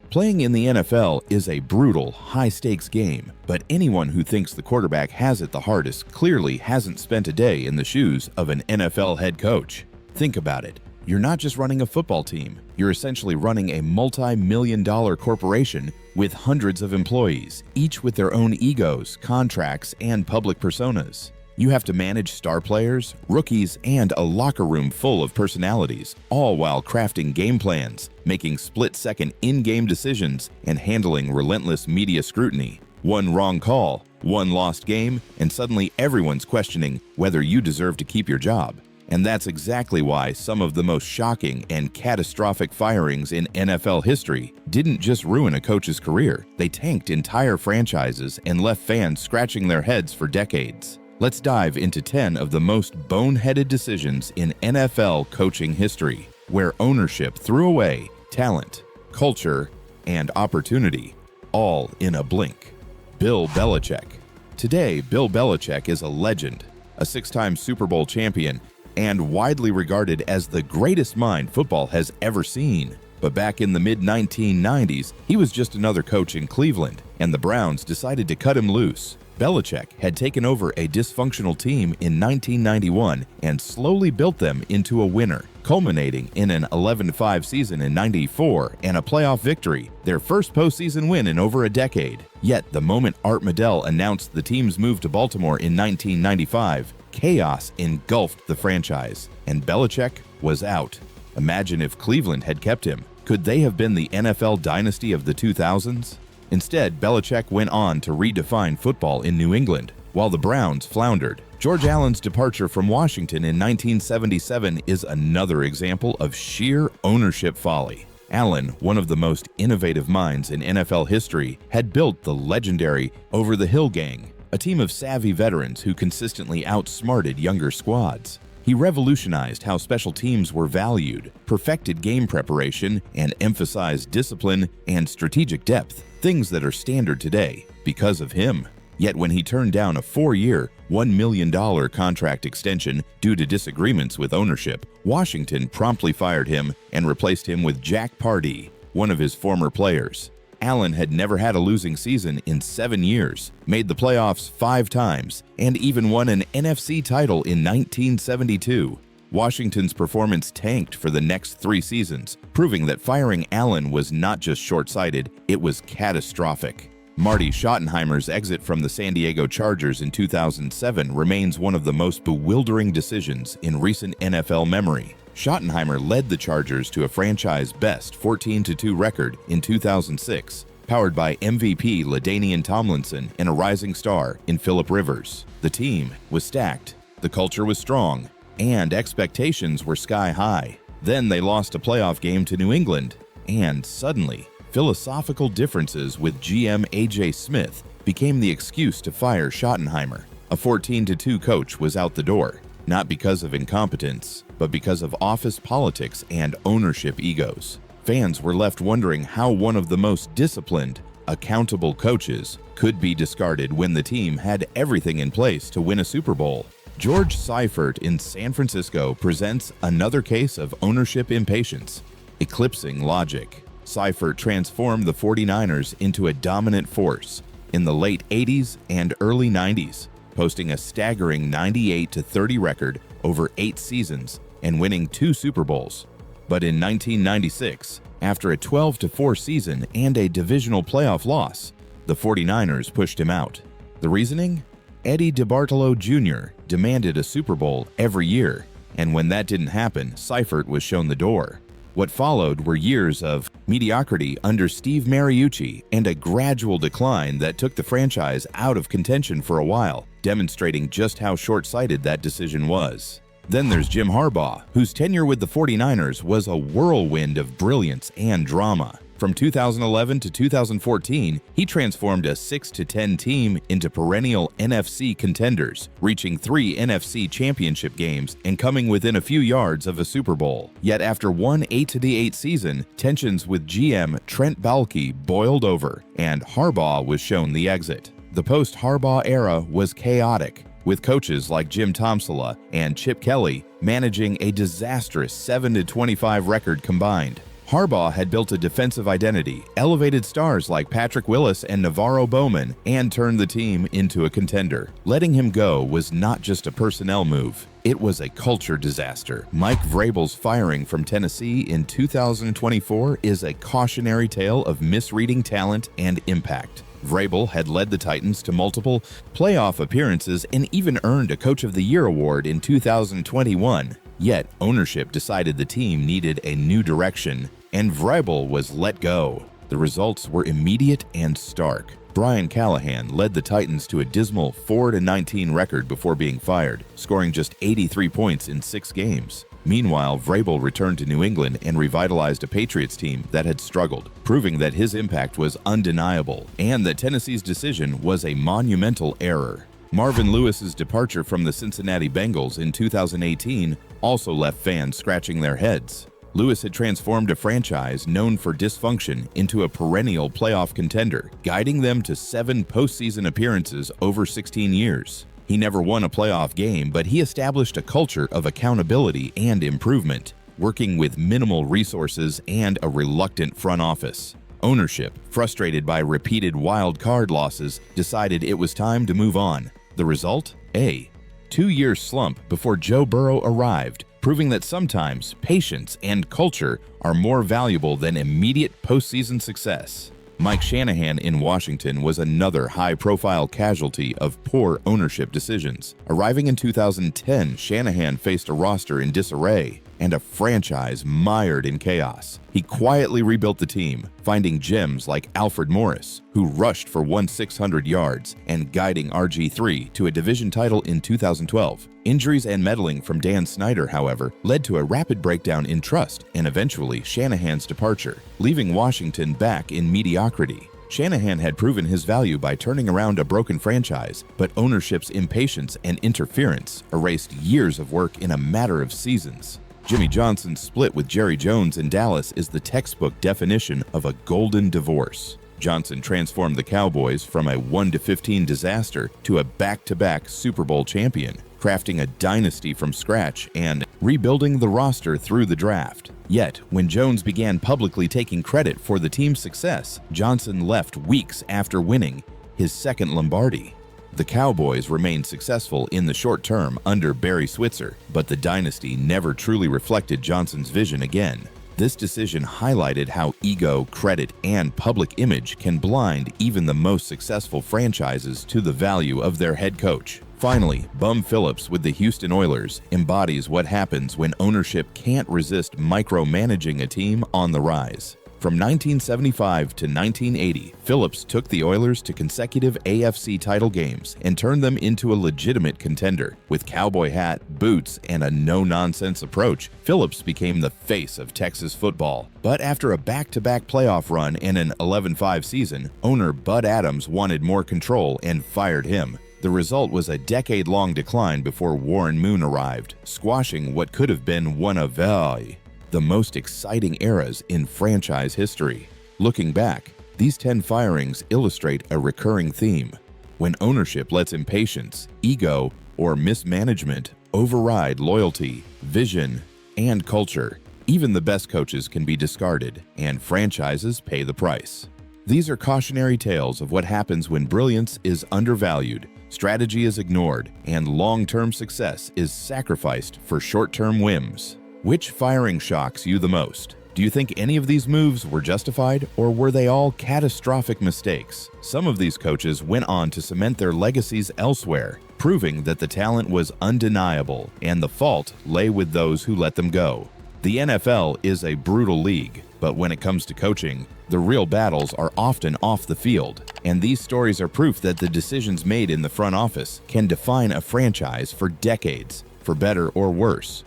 Playing in the NFL is a brutal, high-stakes game, but anyone who thinks the quarterback has it the hardest clearly hasn't spent a day in the shoes of an NFL head coach. Think about it. You're not just running a football team. You're essentially running a multi-million-dollar corporation with hundreds of employees, each with their own egos, contracts, and public personas. You have to manage star players, rookies, and a locker room full of personalities, all while crafting game plans, making split-second in-game decisions, and handling relentless media scrutiny. One wrong call, one lost game, and suddenly everyone's questioning whether you deserve to keep your job. And that's exactly why some of the most shocking and catastrophic firings in NFL history didn't just ruin a coach's career, they tanked entire franchises and left fans scratching their heads for decades. Let's dive into 10 of the most boneheaded decisions in NFL coaching history, where ownership threw away talent, culture, and opportunity, all in a blink. Bill Belichick. Today, Bill Belichick is a legend, a six-time Super Bowl champion, and widely regarded as the greatest mind football has ever seen. But back in the mid-1990s, he was just another coach in Cleveland, and the Browns decided to cut him loose. Belichick had taken over a dysfunctional team in 1991 and slowly built them into a winner, culminating in an 11-5 season in '94 and a playoff victory, their first postseason win in over a decade. Yet the moment Art Modell announced the team's move to Baltimore in 1995, chaos engulfed the franchise, and Belichick was out. Imagine if Cleveland had kept him. Could they have been the NFL dynasty of the 2000s? Instead, Belichick went on to redefine football in New England, while the Browns floundered. George Allen's departure from Washington in 1977 is another example of sheer ownership folly. Allen, one of the most innovative minds in NFL history, had built the legendary Over the Hill Gang, a team of savvy veterans who consistently outsmarted younger squads. He revolutionized how special teams were valued, perfected game preparation, and emphasized discipline and strategic depth, things that are standard today because of him. Yet when he turned down a 4-year, $1 million contract extension due to disagreements with ownership, Washington promptly fired him and replaced him with Jack Pardee, one of his former players. Allen had never had a losing season in 7 years, made the playoffs 5 times, and even won an NFC title in 1972. Washington's performance tanked for the next 3 seasons, proving that firing Allen was not just short-sighted, it was catastrophic. Marty Schottenheimer's exit from the San Diego Chargers in 2007 remains one of the most bewildering decisions in recent NFL memory. Schottenheimer led the Chargers to a franchise-best 14-2 record in 2006, powered by MVP LaDainian Tomlinson and a rising star in Philip Rivers. The team was stacked, the culture was strong, and expectations were sky-high. Then they lost a playoff game to New England, and suddenly, philosophical differences with GM A.J. Smith became the excuse to fire Schottenheimer. A 14-2 coach was out the door, not because of incompetence, but because of office politics and ownership egos. Fans were left wondering how one of the most disciplined, accountable coaches could be discarded when the team had everything in place to win a Super Bowl. George Seifert in San Francisco presents another case of ownership impatience, eclipsing logic. Seifert transformed the 49ers into a dominant force in the late 80s and early 90s, posting a staggering 98-30 record over 8 seasons and winning 2 Super Bowls. But in 1996, after a 12-4 season and a divisional playoff loss, the 49ers pushed him out. The reasoning? Eddie DeBartolo Jr. demanded a Super Bowl every year, and when that didn't happen, Seifert was shown the door. What followed were years of mediocrity under Steve Mariucci and a gradual decline that took the franchise out of contention for a while, demonstrating just how short-sighted that decision was. Then there's Jim Harbaugh, whose tenure with the 49ers was a whirlwind of brilliance and drama. From 2011 to 2014, he transformed a 6-10 team into perennial NFC contenders, reaching 3 NFC championship games and coming within a few yards of a Super Bowl. Yet after one 8-8 season, tensions with GM Trent Baalke boiled over, and Harbaugh was shown the exit. The post-Harbaugh era was chaotic, with coaches like Jim Tomsula and Chip Kelly managing a disastrous 7-25 record combined. Harbaugh had built a defensive identity, elevated stars like Patrick Willis and Navarro Bowman, and turned the team into a contender. Letting him go was not just a personnel move. It was a culture disaster. Mike Vrabel's firing from Tennessee in 2024 is a cautionary tale of misreading talent and impact. Vrabel had led the Titans to multiple playoff appearances and even earned a Coach of the Year award in 2021. Yet, ownership decided the team needed a new direction, and Vrabel was let go. The results were immediate and stark. Brian Callahan led the Titans to a dismal 4-19 record before being fired, scoring just 83 points in 6 games. Meanwhile, Vrabel returned to New England and revitalized a Patriots team that had struggled, proving that his impact was undeniable and that Tennessee's decision was a monumental error. Marvin Lewis's departure from the Cincinnati Bengals in 2018 also left fans scratching their heads. Lewis had transformed a franchise known for dysfunction into a perennial playoff contender, guiding them to 7 postseason appearances over 16 years. He never won a playoff game, but he established a culture of accountability and improvement, working with minimal resources and a reluctant front office. Ownership, frustrated by repeated wild card losses, decided it was time to move on. The result? A 2-year slump before Joe Burrow arrived, proving that sometimes patience and culture are more valuable than immediate postseason success. Mike Shanahan in Washington was another high-profile casualty of poor ownership decisions. Arriving in 2010, Shanahan faced a roster in disarray and a franchise mired in chaos. He quietly rebuilt the team, finding gems like Alfred Morris, who rushed for 1,600 yards, and guiding RG3 to a division title in 2012. Injuries and meddling from Dan Snyder, however, led to a rapid breakdown in trust and eventually Shanahan's departure, leaving Washington back in mediocrity. Shanahan had proven his value by turning around a broken franchise, but ownership's impatience and interference erased years of work in a matter of seasons. Jimmy Johnson's split with Jerry Jones in Dallas is the textbook definition of a golden divorce. Johnson transformed the Cowboys from a 1-15 disaster to a back-to-back Super Bowl champion, crafting a dynasty from scratch and rebuilding the roster through the draft. Yet, when Jones began publicly taking credit for the team's success, Johnson left weeks after winning his second Lombardi. The Cowboys remained successful in the short term under Barry Switzer, but the dynasty never truly reflected Johnson's vision again. This decision highlighted how ego, credit, and public image can blind even the most successful franchises to the value of their head coach. Finally, Bum Phillips with the Houston Oilers embodies what happens when ownership can't resist micromanaging a team on the rise. From 1975 to 1980, Phillips took the Oilers to consecutive AFC title games and turned them into a legitimate contender. With cowboy hat, boots, and a no-nonsense approach, Phillips became the face of Texas football. But after a back-to-back playoff run and an 11-5 season, owner Bud Adams wanted more control and fired him. The result was a decade-long decline before Warren Moon arrived, squashing what could have been one of the most exciting eras in franchise history. Looking back, these 10 firings illustrate a recurring theme. When ownership lets impatience, ego, or mismanagement override loyalty, vision, and culture, even the best coaches can be discarded, and franchises pay the price. These are cautionary tales of what happens when brilliance is undervalued, strategy is ignored, and long-term success is sacrificed for short-term whims. Which firing shocks you the most? Do you think any of these moves were justified, or were they all catastrophic mistakes? Some of these coaches went on to cement their legacies elsewhere, proving that the talent was undeniable and the fault lay with those who let them go. The NFL is a brutal league, but when it comes to coaching, the real battles are often off the field, and these stories are proof that the decisions made in the front office can define a franchise for decades, for better or worse.